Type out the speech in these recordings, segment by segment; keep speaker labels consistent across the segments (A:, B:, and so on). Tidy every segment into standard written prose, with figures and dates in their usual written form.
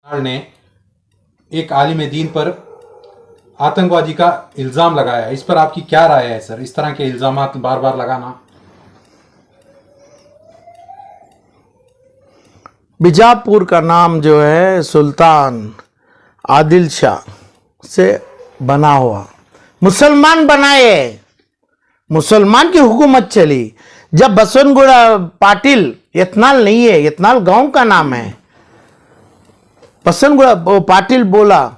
A: ने एक आलिम दीन पर आतंकवादी का इल्ज़ाम लगाया। इस पर आपकी क्या राय है सर? इस तरह के इल्ज़ामात बार बार लगाना।
B: बीजापुर का नाम जो है सुल्तान आदिल शाह से बना हुआ, मुसलमान बनाए, मुसलमान की हुकूमत चली। जब बसवनगुड़ा पाटिल, यत्नाल नहीं है, यत्नाल गांव का नाम है, बसवनगुड़ा पाटिल बोला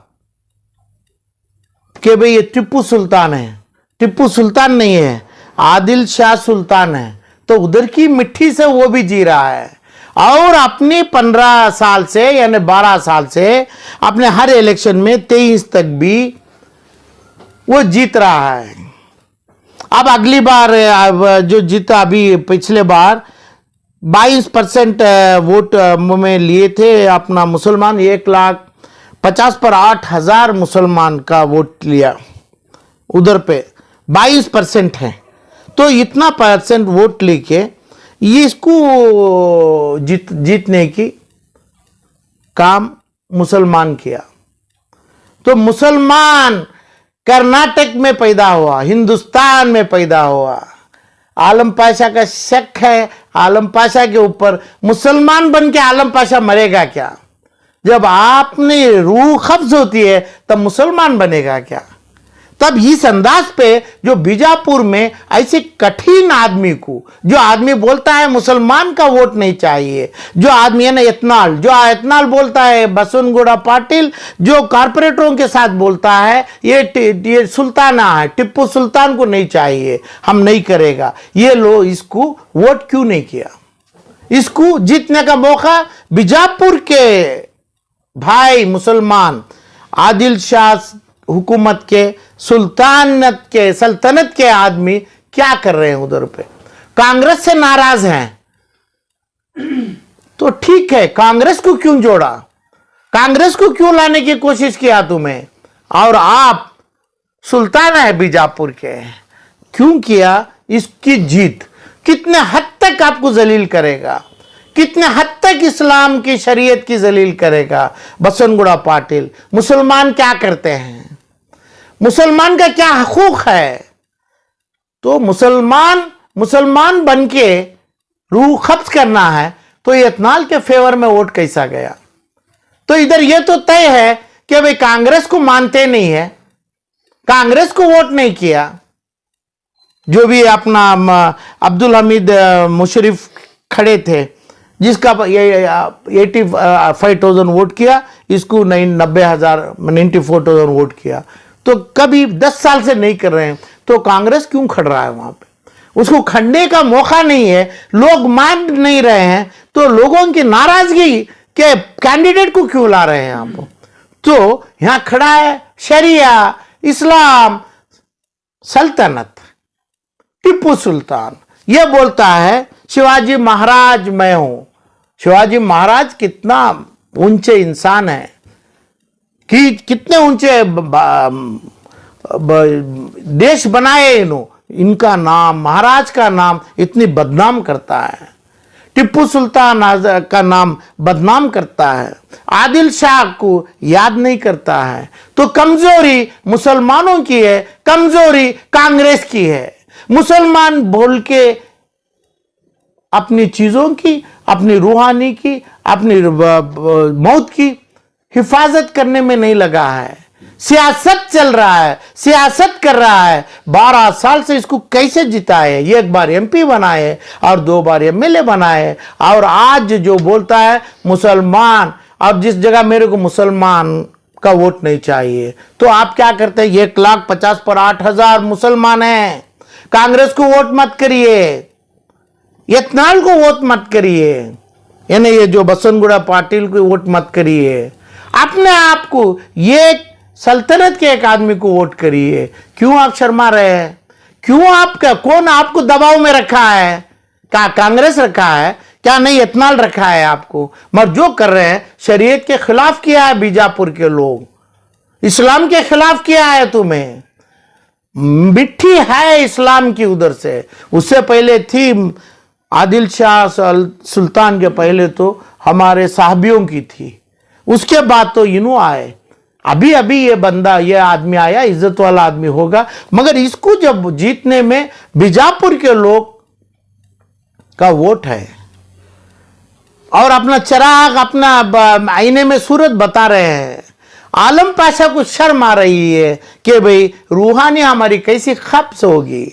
B: कि भाई ये टिप्पू सुल्तान है। टिप्पू सुल्तान नहीं है, आदिल शाह सुल्तान है। तो उधर की मिट्टी से वो भी जी रहा है और अपनी 15 साल से यानी 12 साल से अपने हर इलेक्शन में 23 तक भी वो जीत रहा है। अब अगली बार जो जीता, अभी पिछले बार 22% वोट में लिए थे अपना मुसलमान, 1,50,000 पर 8,000 मुसलमान का वोट लिया। उधर पे 22% है, तो इतना % वोट लेके ये इसको जीतने की काम मुसलमान किया। तो मुसलमान कर्नाटक में पैदा हुआ, हिंदुस्तान में पैदा हुआ। आलम पाशा का शक है आलम पाशा के ऊपर, मुसलमान बन के आलम पाशा मरेगा क्या? जब आपने रूह कब्ज होती है तब मुसलमान बनेगा क्या? तब इस अंदाज पे जो बीजापुर में ऐसे कठिन आदमी को, जो आदमी बोलता है मुसलमान का वोट नहीं चाहिए, जो आदमी है ना यत्नाल बोलता है, बसवनगुड़ा पाटिल जो कारपोरेटरों के साथ बोलता है ये सुल्ताना है, टिप्पू सुल्तान को नहीं चाहिए, हम नहीं करेगा। ये लोग इसको वोट क्यों नहीं किया? इसको जीतने का मौका बीजापुर के भाई मुसलमान आदिल शाह हुकूमत के, सल्तनत के आदमी क्या कर रहे हैं उधर पे? कांग्रेस से नाराज हैं तो ठीक है, कांग्रेस को क्यों जोड़ा? कांग्रेस को क्यों लाने की कोशिश किया तुम्हें? और आप सुल्तान है बीजापुर के, क्यों किया? इसकी जीत कितने हद तक आपको जलील करेगा, कितने हद तक इस्लाम की शरीयत की जलील करेगा बसवनगुड़ा पाटिल। मुसलमान क्या करते हैं, मुसलमान का क्या हकूक है? तो मुसलमान बन के रूह कब्ज करना है तो यत्नाल के फेवर में वोट कैसा गया? तो इधर यह तो तय है कि भाई कांग्रेस को मानते नहीं है, कांग्रेस को वोट नहीं किया। जो भी अपना अब्दुल हमीद मुशर्रफ खड़े थे, जिसका 85,000 वोट किया, इसको 94,000 वोट किया। तो कभी 10 साल से नहीं कर रहे हैं, तो कांग्रेस क्यों खड़ रहा है वहां पे? उसको खड़ने का मौका नहीं है, लोग मान नहीं रहे हैं, तो लोगों की नाराजगी के कैंडिडेट को क्यों ला रहे हैं आप? तो यहां खड़ा है शरिया, इस्लाम, सल्तनत, टिप्पू सुल्तान। यह बोलता है शिवाजी महाराज मैं हूं। शिवाजी महाराज कितना ऊंचे इंसान है, कि कितने ऊंचे देश बनाए इनका नाम, महाराज का नाम इतनी बदनाम करता है, टिप्पू सुल्तान का नाम बदनाम करता है, आदिल शाह को याद नहीं करता है। तो कमजोरी मुसलमानों की है, कमजोरी कांग्रेस की है। मुसलमान बोल के अपनी चीजों की, अपनी रूहानी की, अपनी मौत की हिफाजत करने में नहीं लगा है, सियासत चल रहा है, सियासत कर रहा है। 12 साल से इसको कैसे जिताए? ये एक बार MP बनाए और 2 बार MLA बनाए, और आज जो बोलता है मुसलमान, और जिस जगह मेरे को मुसलमान का वोट नहीं चाहिए, तो आप क्या करते हैं? 1,50,000 पर 8,000 मुसलमान हैं। कांग्रेस को वोट मत करिए, यत्नाल को वोट मत करिए, यानी ये जो बसवनगुड़ा पाटिल को वोट मत करिए, अपने आप को, ये सल्तनत के एक आदमी को वोट करिए। क्यों आप शर्मा रहे हैं? क्यों आपका, कौन आपको दबाव में रखा है? क्या कांग्रेस रखा है? क्या नहीं यत्नाल रखा है आपको? मगर जो कर रहे हैं शरीयत के खिलाफ किया है, बीजापुर के लोग इस्लाम के खिलाफ किया है। तुम्हें मिट्टी है इस्लाम की उधर से, उससे पहले थी आदिल शाह सुल्तान के पहले तो हमारे साहबियों की थी। उसके बाद तो इन्हों आए। अभी अभी ये बंदा, ये आदमी आया, इज्जत वाला आदमी होगा, मगर इसको जब जीतने में बीजापुर के लोग का वोट है और अपना चिराग, अपना आईने में सूरत बता रहे हैं। आलम पाशा को शर्म आ रही है कि भाई रूहानी हमारी कैसी खप्स होगी,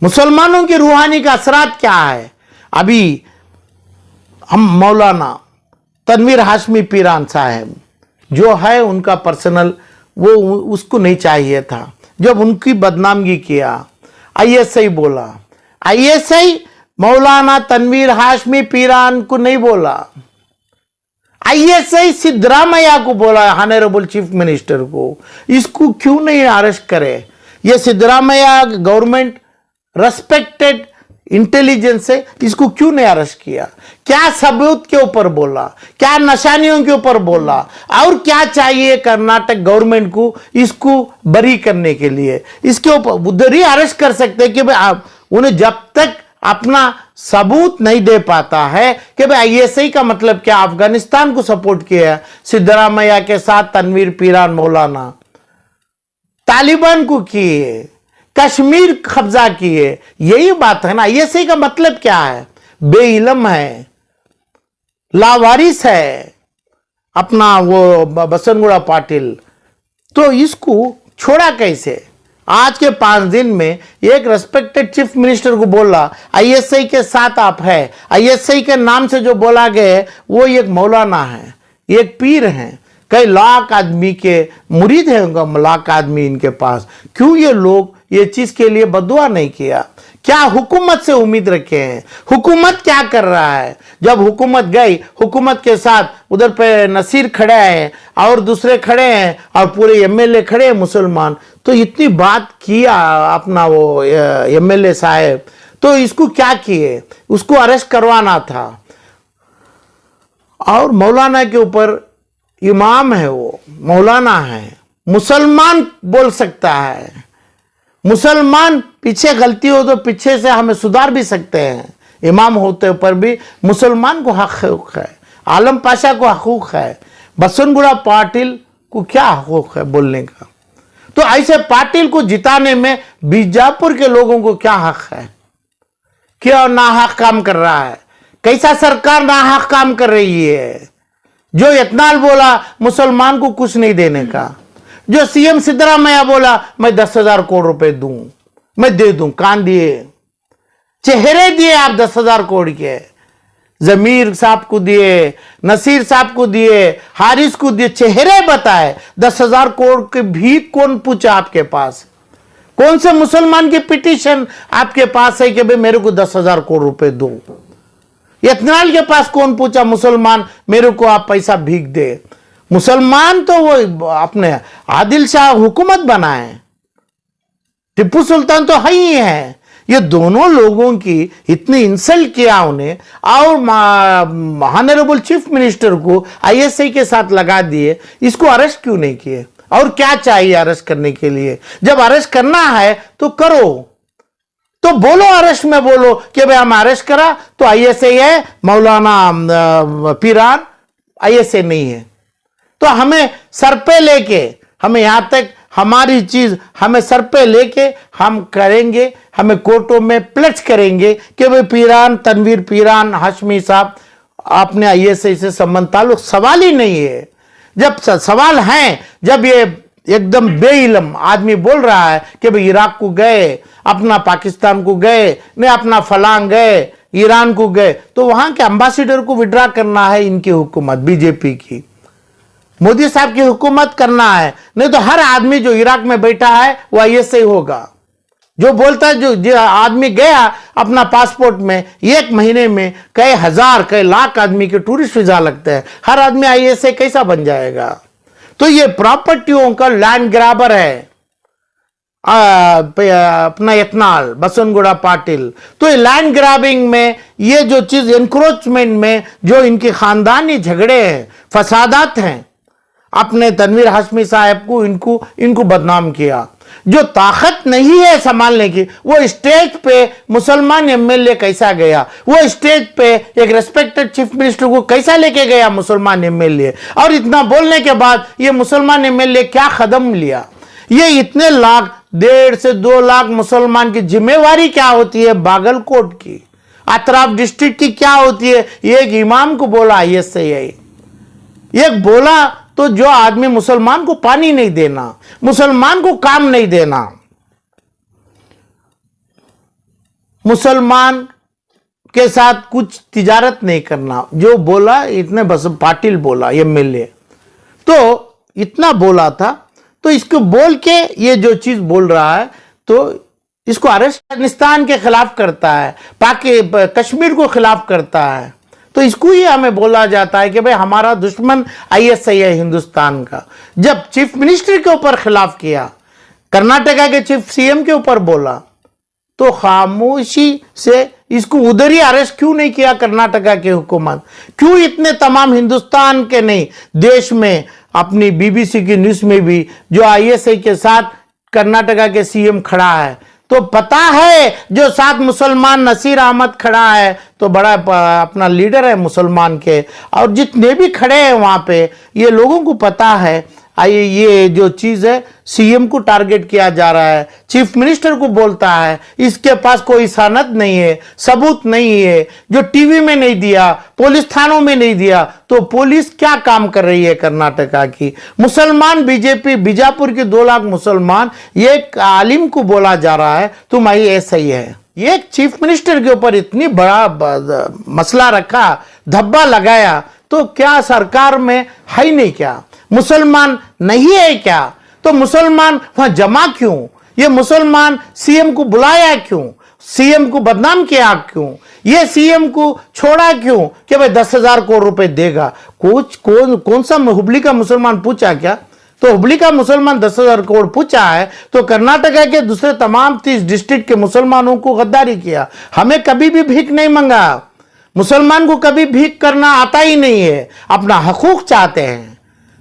B: मुसलमानों की रूहानी का असरात क्या है। अभी हम मौलाना तनवीर हाशमी पीरान साहब जो है, उनका पर्सनल वो उसको नहीं चाहिए था। जब उनकी बदनामगी किया, आईएसआई बोला, आईएसआई मौलाना तनवीर हाशमी पीरान को नहीं बोला, आईएसआई सिद्धरामैया को बोला, ऑनरेबल चीफ मिनिस्टर को। इसको क्यों नहीं अरेस्ट करे? ये सिद्धरामैया गवर्नमेंट रेस्पेक्टेड इंटेलिजेंस है, इसको क्यों नहीं अरेस्ट किया? क्या सबूत के ऊपर बोला, क्या निशानियों के ऊपर बोला, और क्या चाहिए कर्नाटक गवर्नमेंट को इसको बरी करने के लिए? इसके ऊपर उधर ही अरेस्ट कर सकते हैं कि भाई आप उन्हें जब तक अपना सबूत नहीं दे पाता है कि भाई आईएसआई का मतलब क्या, अफगानिस्तान को सपोर्ट किया सिद्धरामैया के साथ तनवीर पीरान मौलाना, तालिबान को किए, कश्मीर कब्जा किए, यही बात है ना। आईएसआई का मतलब क्या है? बेइल्म है, लावारिस है अपना वो बसनगुड़ा पाटिल। तो इसको छोड़ा कैसे? आज के 5 दिन में एक रेस्पेक्टेड चीफ मिनिस्टर को बोला आईएसआई के साथ आप है। आईएसआई के नाम से जो बोला गया वो एक मौलाना है, एक पीर हैं, कई लाख आदमी के मुरीद हैं, उनका लाख आदमी इनके पास। क्यों ये लोग ये चीज के लिए बदुआ नहीं किया? क्या हुकूमत से उम्मीद रखे हैं? हुकूमत क्या कर रहा है? जब हुकूमत गई, हुकूमत के साथ उधर पे नसीर खड़े हैं और दूसरे खड़े हैं और पूरे एमएलए खड़े हैं मुसलमान, तो इतनी बात किया अपना वो एमएलए साहब, तो इसको क्या किए? उसको अरेस्ट करवाना था। और मौलाना के ऊपर इमाम है, वो मौलाना है, मुसलमान बोल सकता है। मुसलमान पीछे गलती हो तो पीछे से हमें सुधार भी सकते हैं। इमाम होते पर भी मुसलमान को हक है, आलम पाशा को हकूक है, बसनगुड़ा पाटिल को क्या हकूक है बोलने का? तो ऐसे पाटिल को जिताने में बीजापुर के लोगों को क्या हक है? क्या नाहक काम कर रहा है? कैसा सरकार नाहक काम कर रही है? जो इतनाल बोला मुसलमान को कुछ नहीं देने का, जो सीएम सिद्धरामैया बोला मैं 10,000 करोड़ रुपए दूं, मैं दे दूं, कान दिए, चेहरे दिए आप 10,000 करोड़ के, जमीर साहब को दिए, नसीर साहब को दिए, हारिस को दिए, चेहरे बताए। 10,000 करोड़ के भी कौन पूछा आपके पास? कौन से मुसलमान की पिटीशन आपके पास है कि भाई मेरे को 10,000 करोड़ रुपए दो? इतनाल के पास कौन पूछा मुसलमान मेरे को आप पैसा भीख दे? मुसलमान तो वो अपने आदिल शाह हुकूमत बनाए, टिप्पू सुल्तान तो है ही है। ये दोनों लोगों की इतनी इंसल्ट किया उन्हें, और ऑनरेबल चीफ मिनिस्टर को आईएसआई के साथ लगा दिए। इसको अरेस्ट क्यों नहीं किए? और क्या चाहिए अरेस्ट करने के लिए? जब अरेस्ट करना है तो करो, तो बोलो, अरेस्ट में बोलो कि भाई हम अरेस्ट करा तो आईएसआई है, मौलाना पीरान आईएसआई नहीं है। तो हमें सर पे लेके, हमें यहां तक हमारी चीज हमें सर पे लेके हम करेंगे, हमें कोर्टों में प्लेज करेंगे कि भाई पीरान, तनवीर पीरान हाशमी साहब आपने आईएसआई से संबंध ताल्लुक, सवाल ही नहीं है। जब सवाल है, जब ये एकदम बेइल्म आदमी बोल रहा है कि भाई इराक को गए, अपना पाकिस्तान को गए, नहीं अपना फलांग गए, ईरान को गए, तो वहां के एम्बेसडर को विड्रा करना है इनकी हुकूमत, बीजेपी की, मोदी साहब की हुकूमत करना है। नहीं तो हर आदमी जो इराक में बैठा है वो आईएसआई होगा। जो बोलता है, जो आदमी गया अपना पासपोर्ट में 1 महीने में कई हजार कई लाख आदमी के टूरिस्ट वीजा लगते हैं, हर आदमी आईएसआई कैसा बन जाएगा? तो ये प्रॉपर्टियों का लैंड ग्रैबर है अपना इतनाल, बसनगुड़ा पाटिल। तो ये लैंड ग्रैबिंग में, ये जो चीज एनक्रोचमेंट में जो इनके खानदानी झगड़े हैं, फसादात हैं, अपने तनवीर हाशमी साहब को इनको बदनाम किया। जो ताकत नहीं है संभालने की, वो स्टेज पे मुसलमान एमएलए कैसा गया, वो स्टेज पे एक रेस्पेक्टेड चीफ मिनिस्टर को कैसा लेके गया मुसलमान एमएलए, और इतना बोलने के बाद ये मुसलमान एमएलए क्या कदम लिया। ये इतने लाख, 1.5 से 2 लाख मुसलमान की जिम्मेवारी क्या होती है बागलकोट की, अतराफ डिस्ट्रिक्ट की क्या होती है। एक इमाम को बोला ISI, एक बोला तो जो आदमी मुसलमान को पानी नहीं देना, मुसलमान को काम नहीं देना, मुसलमान के साथ कुछ तिजारत नहीं करना, जो बोला इतने बस पाटिल बोला MLA, तो इतना बोला था। तो इसको बोल के ये जो चीज बोल रहा है तो इसको अरेस्ट अफगानिस्तान के खिलाफ करता है, कश्मीर को खिलाफ करता है। तो इसको ही हमें बोला जाता है कि भाई हमारा दुश्मन ISI है हिंदुस्तान का। जब चीफ मिनिस्टर के ऊपर खिलाफ किया, कर्नाटका के चीफ CM के ऊपर बोला, तो खामोशी से इसको उधर ही अरेस्ट क्यों नहीं किया कर्नाटका की हुकूमत? क्यों इतने तमाम हिंदुस्तान के नहीं, देश में अपनी BBC की न्यूज में भी जो ISI के साथ कर्नाटका के CM खड़ा है, तो पता है जो साथ मुसलमान नसीर अहमद खड़ा है तो बड़ा अपना लीडर है मुसलमान के, और जितने भी खड़े हैं वहां पे ये लोगों को पता है ये जो चीज है CM को टारगेट किया जा रहा है, चीफ मिनिस्टर को बोलता है, इसके पास कोई सनद नहीं है, सबूत नहीं है, जो टीवी में नहीं दिया, पुलिस थानों में नहीं दिया, तो पुलिस क्या काम कर रही है कर्नाटका की? मुसलमान बीजेपी बीजापुर के 2 लाख मुसलमान, एक आलिम को बोला जा रहा है तुम ISI है। एक चीफ मिनिस्टर के ऊपर इतनी बड़ा मसला रखा, धब्बा लगाया, तो क्या सरकार में है नहीं क्या? मुसलमान नहीं है क्या? तो मुसलमान वहां जमा क्यों? ये मुसलमान CM को बुलाया क्यों? CM को बदनाम किया क्यों? ये CM को छोड़ा क्यों कि भाई 10,000 करोड़ रुपए देगा? कौन सा हुबली का मुसलमान पूछा क्या? तो हुबली का मुसलमान 10,000 करोड़ पूछा है, तो कर्नाटका के दूसरे तमाम 30 डिस्ट्रिक्ट के मुसलमानों को गद्दारी किया। हमें कभी भी भीख नहीं मांगा, मुसलमान को कभी भीख करना आता ही नहीं है, अपना हकूक चाहते हैं।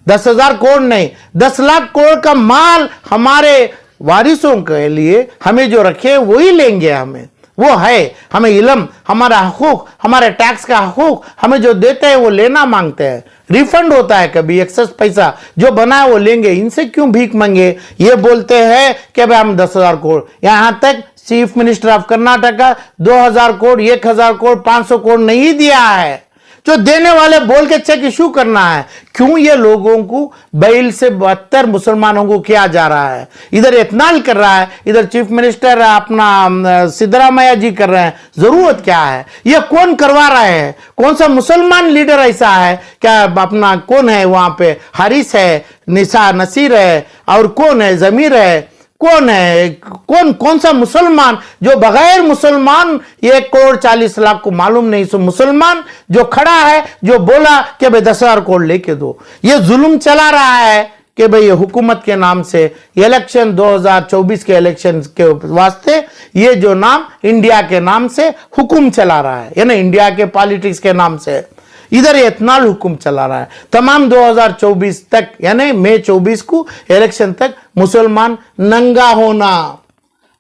B: 10,000 करोड़ नहीं, 10 लाख करोड़ का माल हमारे वारिसों के लिए हमें जो रखे वही लेंगे। हमें वो है, हमें इल्म, हमारा हकूक, हमारे टैक्स का हकूक हमें जो देते हैं वो लेना मांगते हैं, रिफंड होता है कभी एक्सेस पैसा जो बना है वो लेंगे। इनसे क्यों भीख मांगे? ये बोलते हैं कि भाई हम 10,000 करोड़, यहां तक chief minister of Karnataka 2,000 crore, 1,000 crore, 500 crore नहीं दिया है। जो देने वाले बोल के चेक इशू करना है। क्यों ये लोगों को बैल से 72 मुसलमानों को किया जा रहा है? इधर इत्नाल कर रहा है, इधर चीफ मिनिस्टर अपना सिद्धरामैया जी कर रहे हैं। जरूरत क्या है? ये कौन करवा रहा है? कौन सा मुसलमान लीडर ऐसा है? क्या अपना कौन है वहां पे? हारिस है, निसा नसीर है, और कौन है? जमीर है, कौन है? कौन सा मुसलमान जो बगैर मुसलमान 1,40,00,000 को मालूम नहीं, सो मुसलमान जो खड़ा है, जो बोला कि भाई 10,000 करोड़ लेके दो। ये जुल्म चला रहा है कि भाई ये हुकूमत के नाम से इलेक्शन 2024 के इलेक्शन के वास्ते ये जो नाम इंडिया के नाम से हुकुम चला रहा है, यानी इंडिया के पॉलिटिक्स के नाम से इधर इतना हुक्म चला रहा है। तमाम 2024 तक यानी मई 24 को इलेक्शन तक मुसलमान नंगा होना,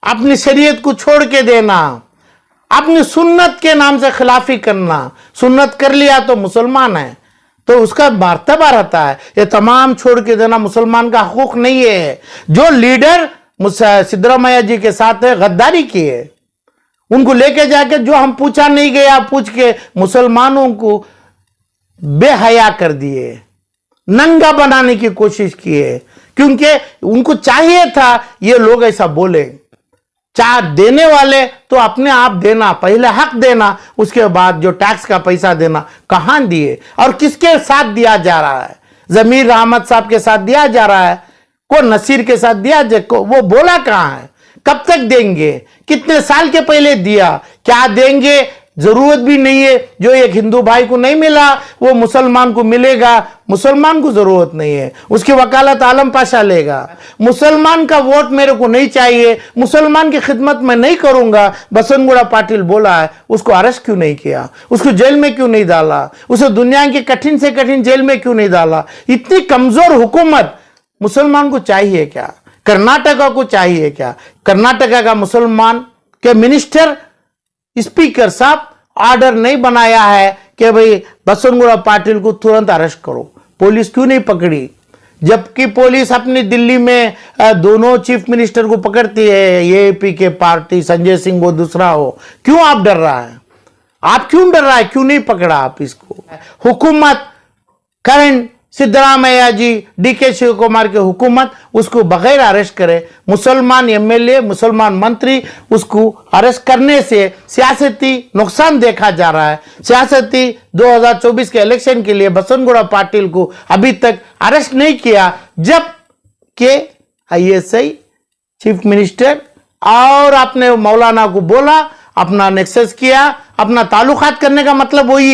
B: अपनी शरीयत को छोड़ के देना, अपनी सुन्नत के नाम से खिलाफी करना। सुन्नत कर लिया तो मुसलमान है, तो उसका मर्तबा रहता है। ये तमाम छोड़ के देना मुसलमान का हकूक नहीं है। जो लीडर सिद्धरामैया जी के साथ गद्दारी की है, उनको लेके जाके जो हम पूछा नहीं गया पूछ के मुसलमानों को बेहया कर दिए, नंगा बनाने की कोशिश की है, क्योंकि उनको चाहिए था ये लोग ऐसा बोले। चाह देने वाले तो अपने आप देना, पहले हक देना, उसके बाद जो टैक्स का पैसा देना। कहां दिए और किसके साथ दिया जा रहा है? जमीर अहमद साहब के साथ दिया जा रहा है, को नसीर के साथ दिया, वो बोला कहां है? कब तक देंगे? कितने साल के पहले दिया? क्या देंगे? जरूरत भी नहीं है। जो एक हिंदू भाई को नहीं मिला वो मुसलमान को मिलेगा। मुसलमान को जरूरत नहीं है, उसकी वकालत आलम पाशा लेगा। मुसलमान का वोट मेरे को नहीं चाहिए, मुसलमान की खिदमत में नहीं करूंगा। बसनगुड़ा पाटिल बोला है, उसको अरेस्ट क्यों नहीं किया? उसको जेल में क्यों नहीं डाला? उसे दुनिया की कठिन से कठिन जेल में क्यों नहीं डाला? इतनी कमजोर हुकूमत मुसलमान को चाहिए क्या? कर्नाटका को चाहिए क्या? कर्नाटका का मुसलमान के मिनिस्टर स्पीकर साहब ऑर्डर नहीं बनाया है कि भाई बसवनगुड़ा पाटिल को तुरंत अरेस्ट करो, पुलिस क्यों नहीं पकड़ी? जबकि पुलिस अपनी दिल्ली में दोनों चीफ मिनिस्टर को पकड़ती है, एपी के पार्टी संजय सिंह हो दूसरा हो, क्यों आप डर रहा है? आप क्यों डर रहा है? क्यों नहीं पकड़ा आप इसको? हुकूमत करंट सिद्धरामैया जी, डीके शिव कुमार की हुकूमत उसको बगैर अरेस्ट करे, मुसलमान एमएलए मुसलमान मंत्री उसको अरेस्ट करने से सियासती नुकसान देखा जा रहा है। सियासती 2024 के इलेक्शन के लिए बसवनगुड़ा पाटिल को अभी तक अरेस्ट नहीं किया, जबकि आईएसआई चीफ मिनिस्टर और आपने मौलाना को बोला, अपना नेक्सस किया, अपना ताल्लुकात करने का मतलब वही है।